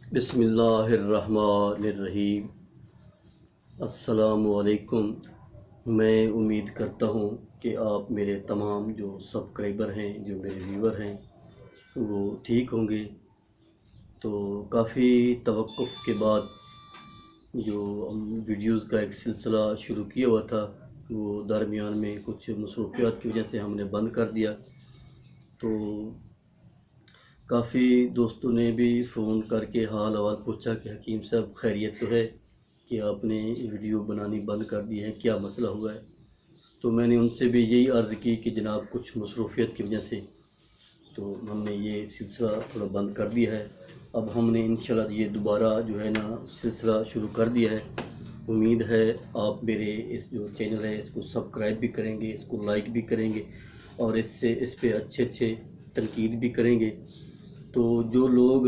بسم اللہ الرحمن الرحیم۔ السلام علیکم۔ میں امید کرتا ہوں کہ آپ میرے تمام جو سبسکرائبر ہیں، جو میرے ویور ہیں، وہ ٹھیک ہوں گے۔ تو کافی توقف کے بعد جو ہم ویڈیوز کا ایک سلسلہ شروع کیا ہوا تھا، وہ درمیان میں کچھ مصروفیات کی وجہ سے ہم نے بند کر دیا۔ تو کافی دوستوں نے بھی فون کر کے حال احوال پوچھا کہ حکیم صاحب خیریت تو ہے کہ آپ نے ویڈیو بنانی بند کر دی ہے، کیا مسئلہ ہوا ہے؟ تو میں نے ان سے بھی یہی عرض کی کہ جناب کچھ مصروفیت کی وجہ سے تو ہم نے یہ سلسلہ تھوڑا بند کر دیا ہے۔ اب ہم نے انشاءاللہ یہ دوبارہ جو ہے نا سلسلہ شروع کر دیا ہے۔ امید ہے آپ میرے اس جو چینل ہے اس کو سبسکرائب بھی کریں گے، اس کو لائک بھی کریں گے، اور اس پہ اچھے تنقید بھی کریں گے۔ تو جو لوگ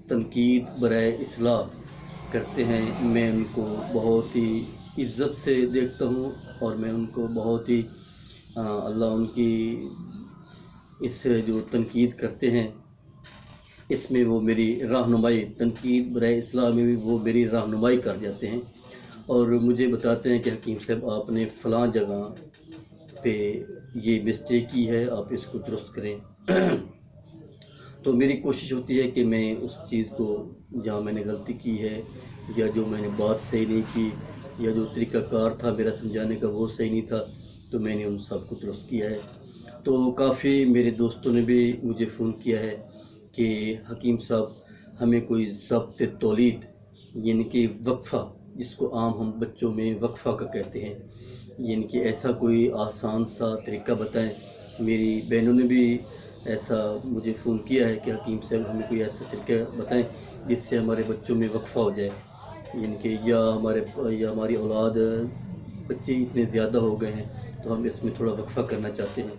تنقید برائے اصلاح کرتے ہیں، میں ان کو بہت ہی عزت سے دیکھتا ہوں، اور میں ان کو بہت ہی اللہ ان کی اس جو تنقید کرتے ہیں اس میں وہ میری رہنمائی، تنقید برائے اصلاح میں بھی وہ میری رہنمائی کر جاتے ہیں، اور مجھے بتاتے ہیں کہ حکیم صاحب آپ نے فلاں جگہ پہ یہ مسٹیک کی ہے، آپ اس کو درست کریں۔ تو میری کوشش ہوتی ہے کہ میں اس چیز کو جہاں میں نے غلطی کی ہے، یا جو میں نے بات صحیح نہیں کی، یا جو طریقہ کار تھا میرا سمجھانے کا وہ صحیح نہیں تھا، تو میں نے ان سب کو درست کیا ہے۔ تو کافی میرے دوستوں نے بھی مجھے فون کیا ہے کہ حکیم صاحب ہمیں کوئی ضبط تولید، یعنی کہ وقفہ، جس کو عام ہم بچوں میں وقفہ کا کہتے ہیں، یعنی کہ ایسا کوئی آسان سا طریقہ بتائیں۔ میری بہنوں نے بھی ایسا مجھے فون کیا ہے کہ حکیم صاحب ہمیں کوئی ایسا طریقہ بتائیں جس سے ہمارے بچوں میں وقفہ ہو جائے، یعنی کہ یا ہماری اولاد بچے اتنے زیادہ ہو گئے ہیں تو ہم اس میں تھوڑا وقفہ کرنا چاہتے ہیں۔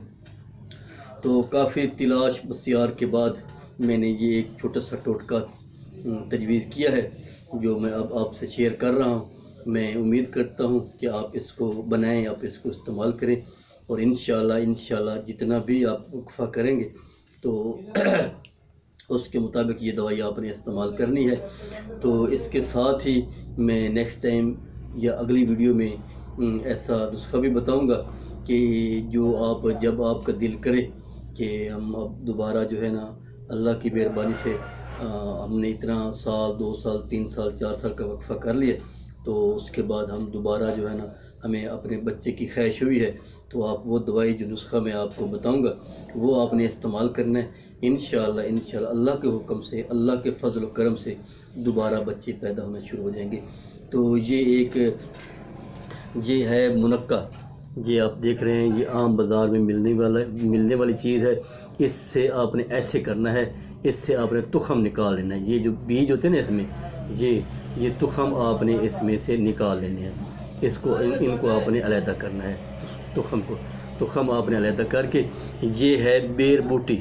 تو کافی تلاش بسیار کے بعد میں نے یہ ایک چھوٹا سا ٹوٹکا تجویز کیا ہے جو میں اب آپ سے شیئر کر رہا ہوں۔ میں امید کرتا ہوں کہ آپ اس کو بنائیں، آپ اس کو استعمال کریں، اور انشاءاللہ جتنا بھی آپ وقفہ کریں گے تو اس کے مطابق یہ دوائی آپ نے استعمال کرنی ہے۔ تو اس کے ساتھ ہی میں نیکسٹ ٹائم یا اگلی ویڈیو میں ایسا نسخہ بھی بتاؤں گا کہ جو جب آپ کا دل کرے کہ ہم اب دوبارہ جو ہے نا اللہ کی مہربانی سے ہم نے اتنا سال، 2 سال، 3 سال، 4 سال کا وقفہ کر لیا، تو اس کے بعد ہم دوبارہ جو ہے نا ہمیں اپنے بچے کی خواہش ہوئی ہے، تو آپ وہ دوائی جو نسخہ میں آپ کو بتاؤں گا وہ آپ نے استعمال کرنا ہے۔ انشاءاللہ اللہ کے حکم سے، اللہ کے فضل و کرم سے دوبارہ بچے پیدا ہونا شروع ہو جائیں گے۔ تو یہ ہے منقہ، یہ آپ دیکھ رہے ہیں، یہ عام بازار میں ملنے والی چیز ہے۔ اس سے آپ نے ایسے کرنا ہے، اس سے آپ نے تخم نکال لینا ہے۔ یہ جو بیج ہوتے ہیں نا اس میں، یہ تخم آپ نے اس میں سے نکال لینے ہیں۔ ان کو آپ نے علیحدہ کرنا ہے، تخم آپ نے علیحدہ کر کے، یہ ہے بیر بوٹی،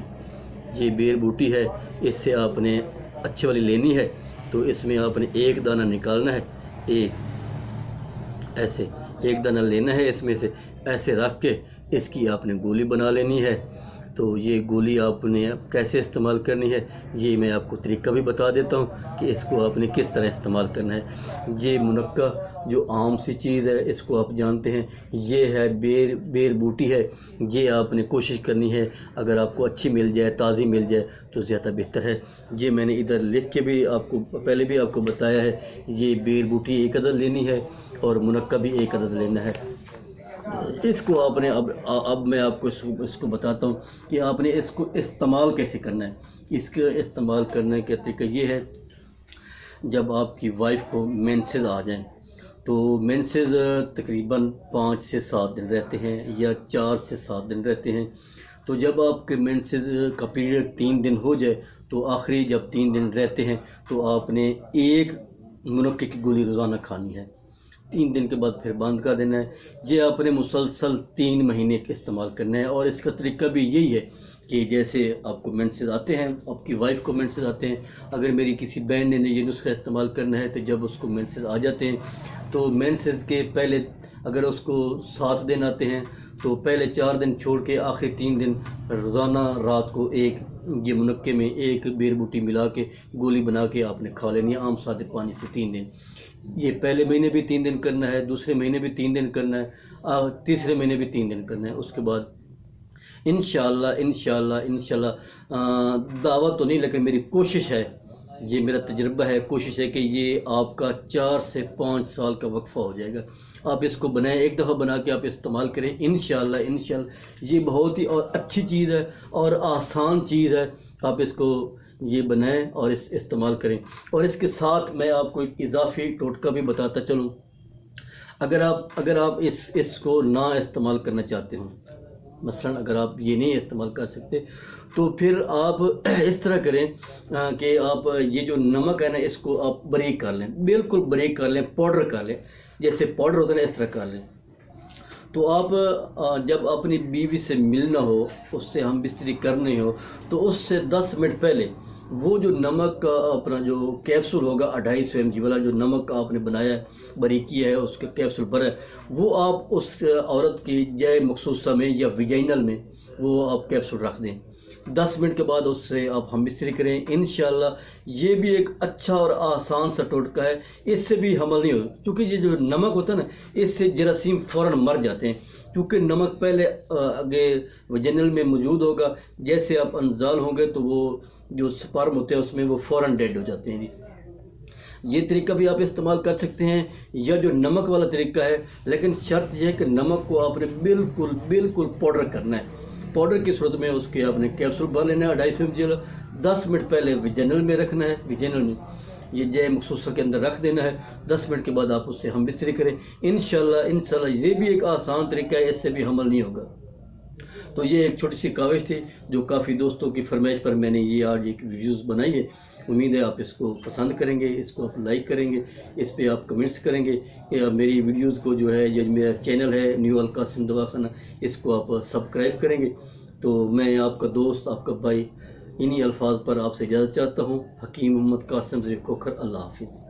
یہ بیر بوٹی ہے، اس سے آپ نے اچھی والی لینی ہے۔ تو اس میں آپ نے ایک دانہ نکالنا ہے، ایک دانہ لینا ہے، اس میں سے ایسے رکھ کے اس کی آپ نے گولی بنا لینی ہے۔ تو یہ گولی آپ نے کیسے استعمال کرنی ہے، یہ میں آپ کو طریقہ بھی بتا دیتا ہوں کہ اس کو آپ نے کس طرح استعمال کرنا ہے۔ یہ منقہ جو عام سی چیز ہے، اس کو آپ جانتے ہیں، یہ ہے بیر بوٹی ہے۔ یہ آپ نے کوشش کرنی ہے اگر آپ کو اچھی مل جائے، تازی مل جائے تو زیادہ بہتر ہے۔ یہ میں نے ادھر لکھ کے بھی آپ کو پہلے بھی آپ کو بتایا ہے، یہ بیر بوٹی 1 عدد لینی ہے، اور منقہ بھی 1 عدد لینا ہے۔ اس کو آپ نے اب میں آپ کو اس کو بتاتا ہوں کہ آپ نے اس کو استعمال کیسے کرنا ہے۔ اس کا استعمال کرنے کا طریقہ یہ ہے، جب آپ کی وائف کو مینسز آ جائیں، تو مینسز تقریباً 5 سے 7 دن رہتے ہیں، یا 4 سے 7 دن رہتے ہیں۔ تو جب آپ کے مینسز کا پیریڈ 3 دن ہو جائے، تو آخری جب 3 دن رہتے ہیں تو آپ نے 1 منقے کی گولی روزانہ کھانی ہے، 3 دن کے بعد پھر بند کر دینا ہے۔ یہ آپ نے مسلسل 3 مہینے کا استعمال کرنا ہے، اور اس کا طریقہ بھی یہی ہے کہ جیسے آپ کو مینسز آتے ہیں، آپ کی وائف کو مینسز آتے ہیں، اگر میری کسی بہن نے یہ نسخہ استعمال کرنا ہے تو جب اس کو مینسز آ جاتے ہیں تو مینسز کے پہلے اگر اس کو 7 دن آتے ہیں تو پہلے 4 دن چھوڑ کے آخری 3 دن روزانہ رات کو ایک یہ منقے میں ایک بیر بوٹی ملا کے گولی بنا کے آپ نے کھا لینی ہے عام سادے پانی سے 3 دن. یہ پہلے مہینے بھی 3 دن کرنا ہے، دوسرے مہینے بھی 3 دن کرنا ہے، تیسرے مہینے بھی 3 دن کرنا ہے. اس کے بعد انشاءاللہ دعوت تو نہیں لیکن میری کوشش ہے، یہ میرا تجربہ ہے، کوشش ہے کہ یہ آپ کا 4 سے 5 سال کا وقفہ ہو جائے گا. آپ اس کو بنائیں، ایک دفعہ بنا کے آپ استعمال کریں. انشاءاللہ یہ بہت ہی اور اچھی چیز ہے اور آسان چیز ہے. آپ اس کو یہ بنائیں اور استعمال کریں. اور اس کے ساتھ میں آپ کو ایک اضافی ٹوٹکا بھی بتاتا چلوں. اگر آپ اس کو نہ استعمال کرنا چاہتے ہوں، مثلا اگر آپ یہ نہیں استعمال کر سکتے، تو پھر آپ اس طرح کریں کہ آپ یہ جو نمک ہے نا اس کو آپ باریک کر لیں، بالکل باریک کر لیں، پاؤڈر کر لیں. جیسے پاؤڈر ہوتا ہے نا اس طرح کر لیں. تو آپ جب اپنی بیوی سے ملنا ہو، اس سے ہم بستری کرنی ہو، تو اس سے 10 منٹ پہلے وہ جو نمک کا اپنا جو کیپسول ہوگا 250 mg والا جو نمک آپ نے بنایا ہے، باریک کیا ہے، اس کا کیپسول بھرا ہے، وہ آپ اس عورت کی جائے مخصوصہ میں یا ویجائنل میں وہ آپ کیپسول رکھ دیں. 10 منٹ کے بعد اس سے آپ ہم بستری کریں. انشاءاللہ یہ بھی ایک اچھا اور آسان سا ٹوٹکا ہے. اس سے بھی حمل نہیں ہوگا، کیونکہ یہ جو نمک ہوتا ہے نا اس سے جراثیم فوراً مر جاتے ہیں، کیونکہ نمک پہلے آگے ویجینل میں موجود ہوگا. جیسے آپ انزال ہوں گے تو وہ جو سپرم ہوتے ہیں اس میں وہ فوراً ڈیڈ ہو جاتے ہیں. یہ طریقہ بھی آپ استعمال کر سکتے ہیں، یا جو نمک والا طریقہ ہے، لیکن شرط یہ ہے کہ نمک کو آپ نے بالکل پاؤڈر کرنا ہے. پاؤڈر کی صورت میں اس کے آپ نے کیپسول بھر لینا ہے 250 mg. 10 منٹ پہلے ویجینل میں رکھنا ہے، ویجینل میں یہ جے مخصوصہ کے اندر رکھ دینا ہے. 10 منٹ کے بعد آپ اس سے ہم بستری کریں. انشاءاللہ یہ بھی ایک آسان طریقہ ہے، اس سے بھی حمل نہیں ہوگا. تو یہ ایک چھوٹی سی کاوش تھی جو کافی دوستوں کی فرمائش پر میں نے یہ آج ایک ویڈیوز بنائی ہے. امید ہے آپ اس کو پسند کریں گے، اس کو آپ لائک کریں گے، اس پہ آپ کمنٹس کریں گے. میری ویڈیوز کو جو ہے یہ میرا چینل ہے نیو القاسم دواخانہ، اس کو آپ سبسکرائب کریں گے. تو میں آپ کا دوست، آپ کا بھائی، انہی الفاظ پر آپ سے اجازت چاہتا ہوں. حکیم محمد قاسم سے کھوکھر. اللہ حافظ.